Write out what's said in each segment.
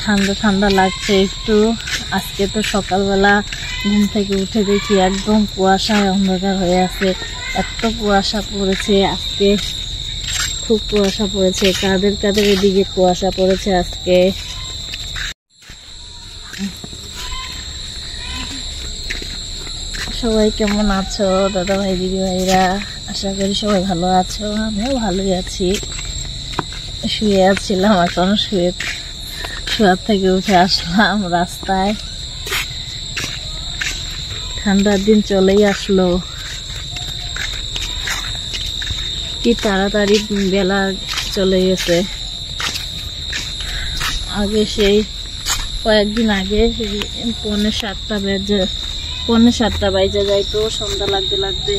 ঠান্ডা ঠান্ডা লাগছে একটু। আজকে তো সকালবেলা ঘুম থেকে উঠে দেখি একদম কুয়াশায় অন্ধকার হয়ে আছে, এত কুয়াশা পড়েছে আজকে, খুব কুয়াশা পড়েছে। কাদের কাদের এদিকে কুয়াশা পড়েছে আজকে। সবাই কেমন আছো দাদা ভাই দিদি ভাইরা? আশা করি সবাই ভালো আছো, আমিও ভালোই আছি। শুয়ে আছিলাম, এখন শোয়ার থেকে উঠে আসলাম রাস্তায়। ঠান্ডার দিন চলেই আসলো, কি তাড়াতাড়ি বেলা চলে গেছে। আগে সেই কয়েকদিন আগে পৌনে 7টা বাজে যাইতো সন্ধ্যা লাগতে লাগতে।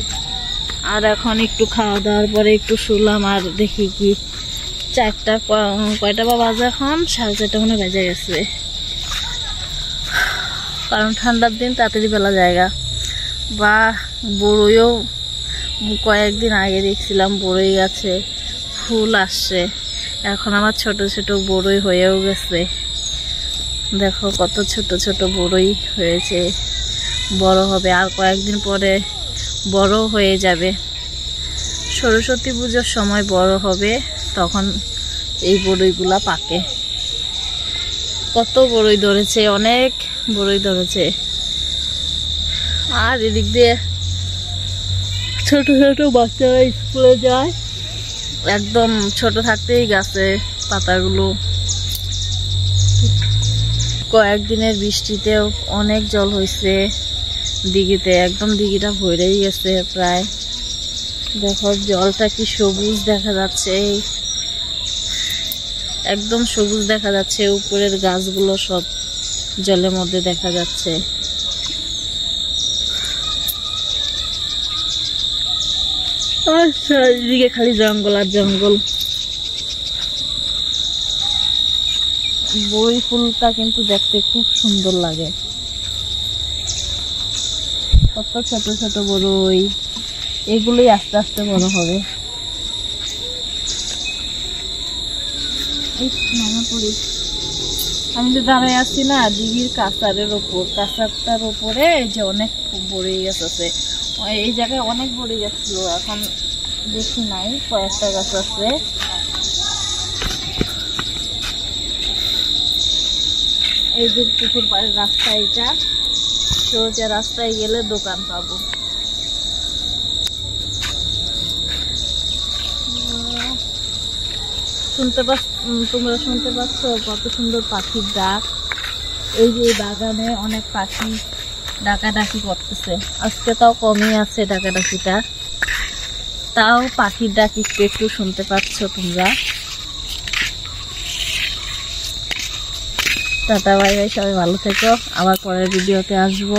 আর এখন একটু খাওয়া দাওয়ার পরে একটু শুলাম, আর দেখি কি কয়টা বাজে এখন 4:30 মনে বেজে গেছে। কারণ ঠান্ডার দিন তাড়াতাড়ি বেলা জায়গা। বা বড়ইও কয়েকদিন আগে দেখছিলাম বড়ই গাছে ফুল আসছে, এখন আমার ছোট ছোট বড়ই হয়েও গেছে। দেখো কত ছোট ছোট বড়ই হয়েছে, বড় হবে আর কয়েকদিন পরে, বড় হয়ে যাবে। সরস্বতী পুজোর সময় বড় হবে, তখন এই বড়ইগুলা পাকে। কত বড়ই ধরেছে, অনেক বড়ই ধরেছে। আর এদিক দিয়ে ছোট ছোট বাচ্চারা স্কুলে যায়, একদম ছোট থাকতেই গাছে পাতাগুলো। কয়েকদিনের বৃষ্টিতেও অনেক জল হয়েছে দিঘিতে, একদম দিঘিটা ভরেই গেছে প্রায়। দেখো জলটা কি সবুজ দেখা যাচ্ছে, একদম সবুজ দেখা যাচ্ছে। উপরের গাছগুলো সব জলের মধ্যে দেখা যাচ্ছে। আচ্ছা, এদিকে খালি জঙ্গল আর জঙ্গল। বড়ই ফুলটা কিন্তু দেখতে খুব সুন্দর লাগে, কত ছোট ছোট বড়ই, এগুলোই আস্তে আস্তে বড় হবে। আমি তো দাঁড়াই আছি না দিঘির কাঁচারের ওপর, কাঁচারটার ওপরে যে অনেক বড়ই গাছ আছে। এই জায়গায় অনেক বড়ই গাছ ছিল, এখন দেখি নাই, কয়েকটা গাছ আছে। এই যে পুকুর পাড়ের রাস্তা, এটা সোজা রাস্তায় গেলে দোকান পাবো। তোমরা শুনতে পাচ্ছ কত সুন্দর পাখির ডাক। এই যে বাগানে অনেক পাখি ডাকাডাকি করতেছে। আজকে তাও কমই আছে ডাকাডাকিটা, তাও পাখির ডাক একটু একটু শুনতে পাচ্ছ তোমরা। টাটা বাই বাই, সবাই ভালো থেকো, আবার পরের ভিডিওতে আসবো।